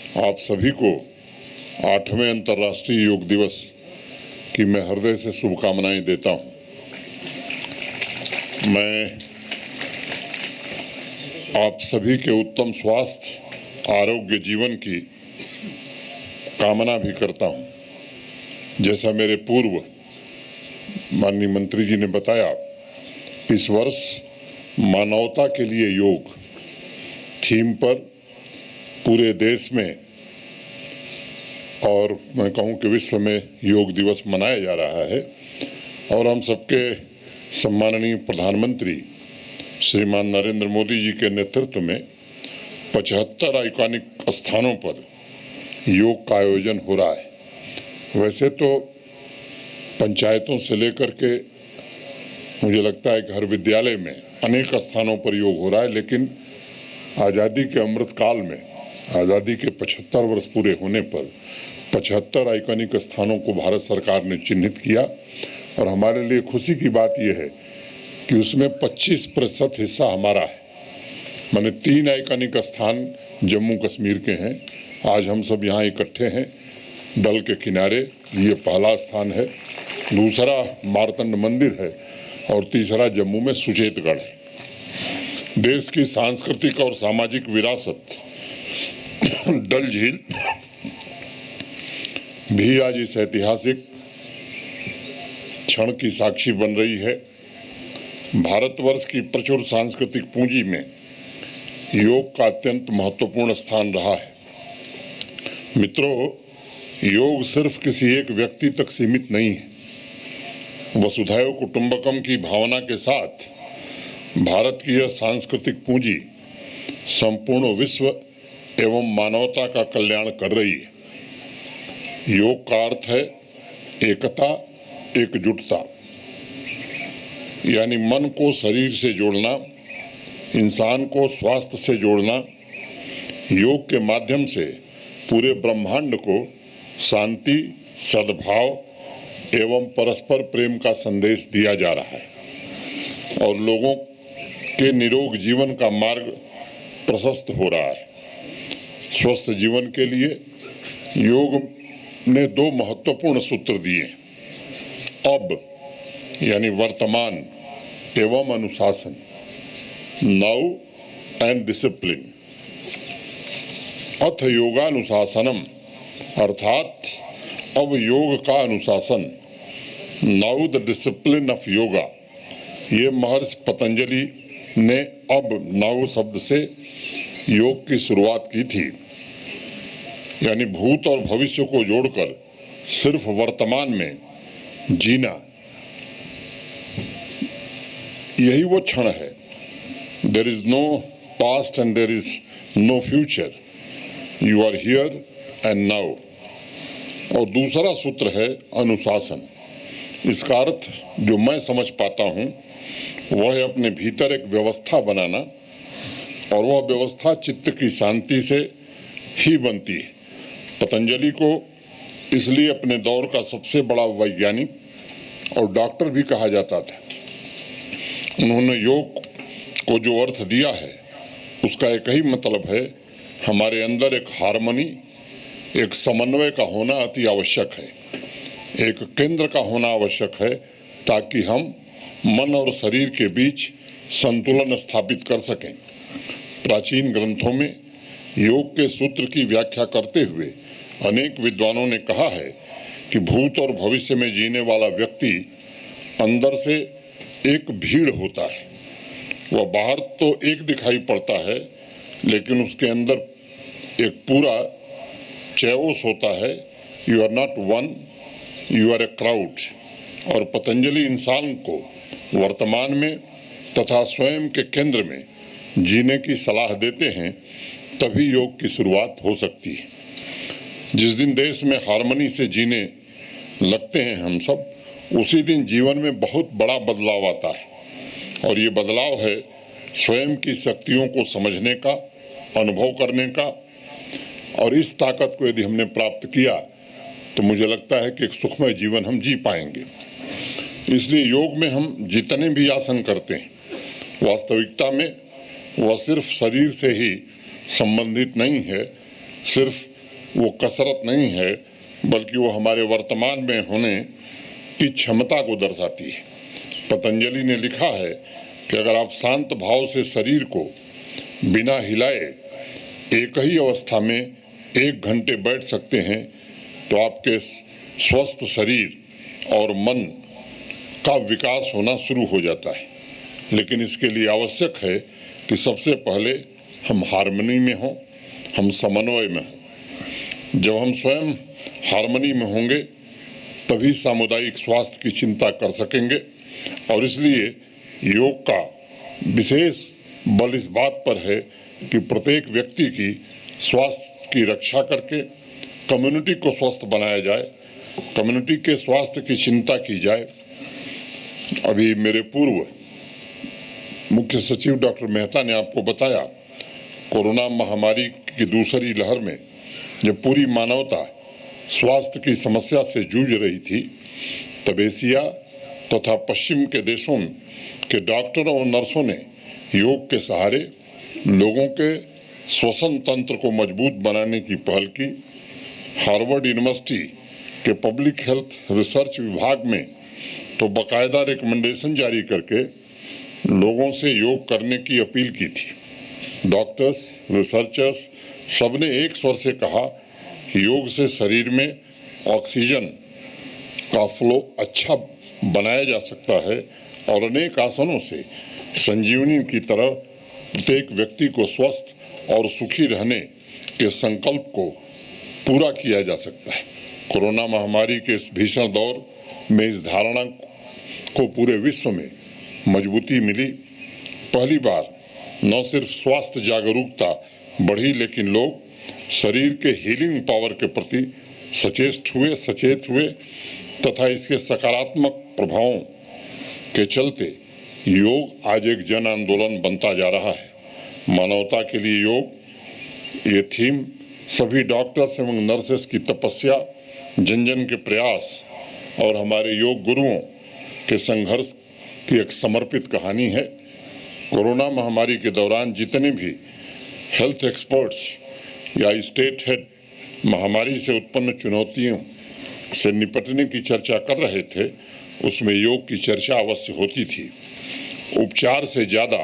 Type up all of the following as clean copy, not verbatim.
आप सभी को 8वें अंतर्राष्ट्रीय योग दिवस की मैं हृदय से शुभकामनाएं देता हूं। मैं आप सभी के उत्तम स्वास्थ्य, आरोग्य जीवन की कामना भी करता हूं। जैसा मेरे पूर्व माननीय मंत्री जी ने बताया, इस वर्ष मानवता के लिए योग थीम पर पूरे देश में और मैं कहूं कि विश्व में योग दिवस मनाया जा रहा है और हम सबके सम्माननीय प्रधानमंत्री श्रीमान नरेंद्र मोदी जी के नेतृत्व में 75 आइकॉनिक स्थानों पर योग का आयोजन हो रहा है। वैसे तो पंचायतों से लेकर के मुझे लगता है कि हर विद्यालय में अनेक स्थानों पर योग हो रहा है, लेकिन आज़ादी के अमृत काल में आज़ादी के 75 वर्ष पूरे होने पर 75 आइकॉनिक स्थानों को भारत सरकार ने चिन्हित किया और हमारे लिए खुशी की बात यह है कि उसमें 25% हिस्सा हमारा है। माने 3 आइकॉनिक स्थान जम्मू कश्मीर के हैं। आज हम सब यहाँ इकट्ठे हैं डल के किनारे, ये पहला स्थान है, दूसरा मारतंड मंदिर है और तीसरा जम्मू में सुचेतगढ़ है। देश की सांस्कृतिक और सामाजिक विरासत डल झील भी आज इस ऐतिहासिक क्षण की साक्षी बन रही है। भारतवर्ष की प्रचुर सांस्कृतिक पूंजी में योग का अत्यंत महत्वपूर्ण स्थान रहा है। मित्रों, योग सिर्फ किसी एक व्यक्ति तक सीमित नहीं है। वसुधैव कुटुंबकम की भावना के साथ भारत की यह सांस्कृतिक पूंजी संपूर्ण विश्व एवं मानवता का कल्याण कर रही है। योग का अर्थ है एकता, एकजुटता, यानी मन को शरीर से जोड़ना, इंसान को स्वास्थ्य से जोड़ना। योग के माध्यम से पूरे ब्रह्मांड को शांति, सद्भाव एवं परस्पर प्रेम का संदेश दिया जा रहा है और लोगों के निरोग जीवन का मार्ग प्रशस्त हो रहा है। स्वस्थ जीवन के लिए योग ने 2 महत्वपूर्ण सूत्र दिए, अब यानी वर्तमान एवं अनुशासन, नाउ एंड डिसिप्लिन। अथ योगानुशासनम, अर्थात अब योग का अनुशासन, now the discipline of yoga. ये महर्षि पतंजलि ने अब नाउ शब्द से योग की शुरुआत की थी, यानी भूत और भविष्य को जोड़कर सिर्फ वर्तमान में जीना, यही वो क्षण है। There is no past and there is no future, you are here and now. और दूसरा सूत्र है अनुशासन। इसका अर्थ जो मैं समझ पाता हूँ वह है अपने भीतर एक व्यवस्था बनाना, और वह व्यवस्था चित्त की शांति से ही बनती है। पतंजलि को इसलिए अपने दौर का सबसे बड़ा वैज्ञानिक और डॉक्टर भी कहा जाता था। उन्होंने योग को जो अर्थ दिया है उसका एक ही मतलब है, हमारे अंदर एक हार्मनी, एक समन्वय का होना अति आवश्यक है, एक केंद्र का होना आवश्यक है, ताकि हम मन और शरीर के बीच संतुलन स्थापित कर सकें। प्राचीन ग्रंथों में योग के सूत्र की व्याख्या करते हुए अनेक विद्वानों ने कहा है कि भूत और भविष्य में जीने वाला व्यक्ति अंदर से एक भीड़ होता है। वह बाहर तो एक दिखाई पड़ता है, लेकिन उसके अंदर एक पूरा चैओस होता है। You are not one, you are a crowd. और पतंजलि इंसान को वर्तमान में तथा स्वयं के केंद्र में जीने की सलाह देते हैं, तभी योग की शुरुआत हो सकती है। जिस दिन देश में हार्मनी से जीने लगते हैं हम सब, उसी दिन जीवन में बहुत बड़ा बदलाव आता है। और ये बदलाव है स्वयं की शक्तियों को समझने का, अनुभव करने का। और इस ताकत को यदि हमने प्राप्त किया तो मुझे लगता है कि एक सुखमय जीवन हम जी पाएंगे। इसलिए योग में हम जितने भी आसन करते हैं, वास्तविकता में वह सिर्फ शरीर से ही संबंधित नहीं है, सिर्फ वो कसरत नहीं है, बल्कि वो हमारे वर्तमान में होने की क्षमता को दर्शाती है। पतंजलि ने लिखा है कि अगर आप शांत भाव से शरीर को बिना हिलाए एक ही अवस्था में 1 घंटे बैठ सकते हैं तो आपके स्वस्थ शरीर और मन का विकास होना शुरू हो जाता है। लेकिन इसके लिए आवश्यक है कि सबसे पहले हम हार्मनी में हों, हम समन्वय में हों। जब हम स्वयं हार्मनी में होंगे तभी सामुदायिक स्वास्थ्य की चिंता कर सकेंगे। और इसलिए योग का विशेष बल इस बात पर है कि प्रत्येक व्यक्ति की स्वास्थ्य की रक्षा करके कम्युनिटी को स्वस्थ बनाया जाए, कम्युनिटी के स्वास्थ्य की चिंता की जाए। अभी मेरे पूर्व मुख्य सचिव डॉक्टर मेहता ने आपको बताया, कोरोना महामारी की दूसरी लहर में जब पूरी मानवता स्वास्थ्य की समस्या से जूझ रही थी, तब एशिया तथा पश्चिम के देशों के डॉक्टरों और नर्सों ने योग के सहारे लोगों के श्वसन तंत्र को मजबूत बनाने की पहल की। हार्वर्ड यूनिवर्सिटी के पब्लिक हेल्थ रिसर्च विभाग में तो बाकायदा रिकमेंडेशन जारी करके लोगों से योग करने की अपील की थी। डॉक्टर्स, रिसर्चर्स सबने एक स्वर से कहा कि योग से शरीर में ऑक्सीजन का फ्लो अच्छा बनाया जा सकता है और अनेक आसनों से संजीवनी की तरह प्रत्येक व्यक्ति को स्वस्थ और सुखी रहने के संकल्प को पूरा किया जा सकता है। कोरोना महामारी के इस भीषण दौर में इस धारणा को पूरे विश्व में मजबूती मिली। पहली बार न सिर्फ स्वास्थ्य जागरूकता बढ़ी, लेकिन लोग शरीर के हीलिंग पावर के प्रति सचेत हुए तथा इसके सकारात्मक प्रभावों के चलते योग आज एक जन आंदोलन बनता जा रहा है। मानवता के लिए योग, ये थीम सभी डॉक्टर्स एवं नर्सेस की तपस्या, जन जन के प्रयास और हमारे योग गुरुओं के संघर्ष की एक समर्पित कहानी है। कोरोना महामारी के दौरान जितने भी हेल्थ एक्सपर्ट्स या स्टेट हेड महामारी से उत्पन्न चुनौतियों से निपटने की चर्चा कर रहे थे, उसमें योग की चर्चा अवश्य होती थी। उपचार से ज़्यादा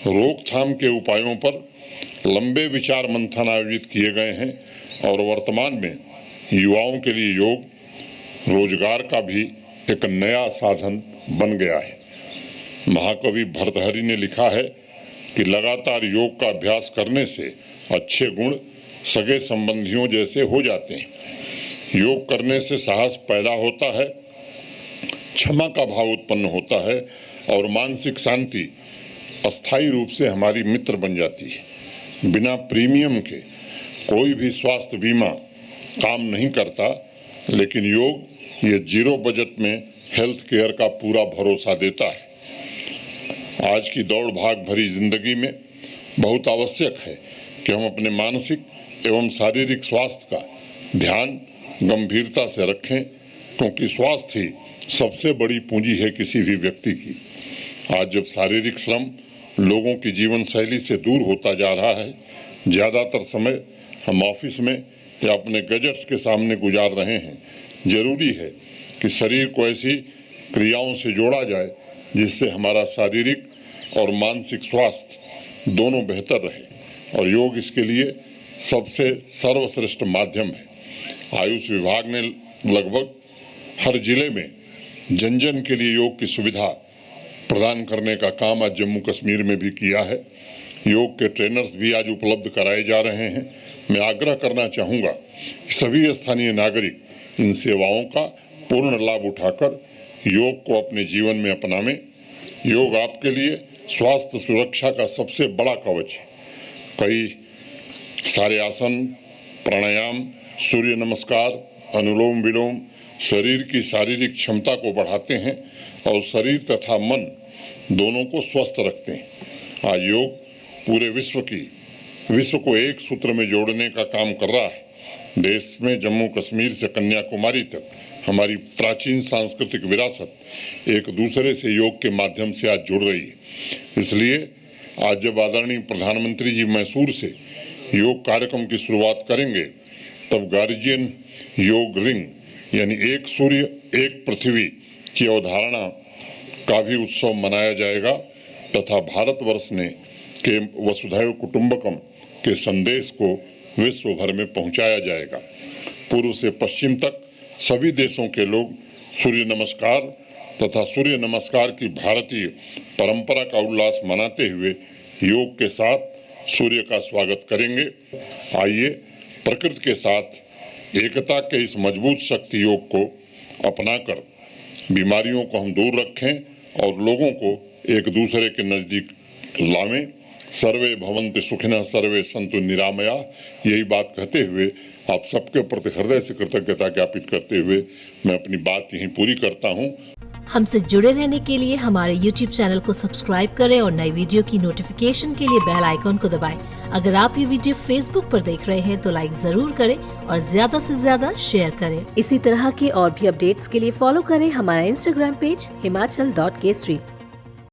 रोकथाम के उपायों पर लंबे विचार मंथन आयोजित किए गए हैं और वर्तमान में युवाओं के लिए योग रोजगार का भी एक नया साधन बन गया है। महाकवि भर्तृहरि ने लिखा है कि लगातार योग का अभ्यास करने से अच्छे गुण सगे संबंधियों जैसे हो जाते हैं। योग करने से साहस पैदा होता है, क्षमा का भाव उत्पन्न होता है और मानसिक शांति अस्थायी रूप से हमारी मित्र बन जाती है। बिना प्रीमियम के कोई भी स्वास्थ्य बीमा काम नहीं करता, लेकिन योग ये 0 बजट में हेल्थ केयर का पूरा भरोसा देता है। आज की दौड़ भाग भरी जिंदगी में बहुत आवश्यक है कि हम अपने मानसिक एवं शारीरिक स्वास्थ्य का ध्यान गंभीरता से रखें, क्योंकि स्वास्थ्य ही सबसे बड़ी पूंजी है किसी भी व्यक्ति की। आज जब शारीरिक श्रम लोगों की जीवन शैली से दूर होता जा रहा है, ज़्यादातर समय हम ऑफिस में या अपने गैजेट्स के सामने गुजार रहे हैं, जरूरी है कि शरीर को ऐसी क्रियाओं से जोड़ा जाए जिससे हमारा शारीरिक और मानसिक स्वास्थ्य दोनों बेहतर रहे, और योग इसके लिए सबसे सर्वश्रेष्ठ माध्यम है। आयुष विभाग ने लगभग हर जिले में जन जन के लिए योग की सुविधा प्रदान करने का काम आज जम्मू कश्मीर में भी किया है। योग के ट्रेनर्स भी आज उपलब्ध कराए जा रहे हैं। मैं आग्रह करना चाहूँगा कि सभी स्थानीय नागरिक इन सेवाओं का पूर्ण लाभ उठाकर योग को अपने जीवन में अपनावें। योग आपके लिए स्वास्थ्य सुरक्षा का सबसे बड़ा कवच है। कई सारे आसन, प्राणायाम, सूर्य नमस्कार, अनुलोम विलोम शरीर की शारीरिक क्षमता को बढ़ाते हैं और शरीर तथा मन दोनों को स्वस्थ रखते हैं। आज योग पूरे विश्व को एक सूत्र में जोड़ने का काम कर रहा है। देश में जम्मू कश्मीर से कन्याकुमारी तक हमारी प्राचीन सांस्कृतिक विरासत एक दूसरे से योग के माध्यम से आज जुड़ रही है। इसलिए आज जब आदरणीय प्रधानमंत्री जी मैसूर से योग कार्यक्रम की शुरुआत करेंगे, तब गार्जियन योग रिंग यानी एक सूर्य एक पृथ्वी की अवधारणा का भी उत्सव मनाया जाएगा तथा भारतवर्ष ने के वसुधैव कुटुंबकम के संदेश को विश्व भर में पहुंचाया जाएगा। पूर्व से पश्चिम तक सभी देशों के लोग सूर्य नमस्कार तथा सूर्य नमस्कार की भारतीय परंपरा का उल्लास मनाते हुए योग के साथ सूर्य का स्वागत करेंगे। आइए प्रकृति के साथ एकता के इस मजबूत शक्ति योग को अपनाकर बीमारियों को हम दूर रखें और लोगों को एक दूसरे के नजदीक लावें। सर्वे भवन्ति सुखिनः सर्वे सन्तु निरामया, यही बात कहते हुए आप सबके प्रति हृदय से कृतज्ञता ज्ञापित करते हुए मैं अपनी बात यहीं पूरी करता हूँ। हमसे जुड़े रहने के लिए हमारे YouTube चैनल को सब्सक्राइब करें और नई वीडियो की नोटिफिकेशन के लिए बेल आइकॉन को दबाएं। अगर आप ये वीडियो Facebook पर देख रहे हैं तो लाइक जरूर करें और ज्यादा से ज्यादा शेयर करें। इसी तरह के और भी अपडेट्स के लिए फॉलो करें हमारा Instagram पेज himachal.kesri।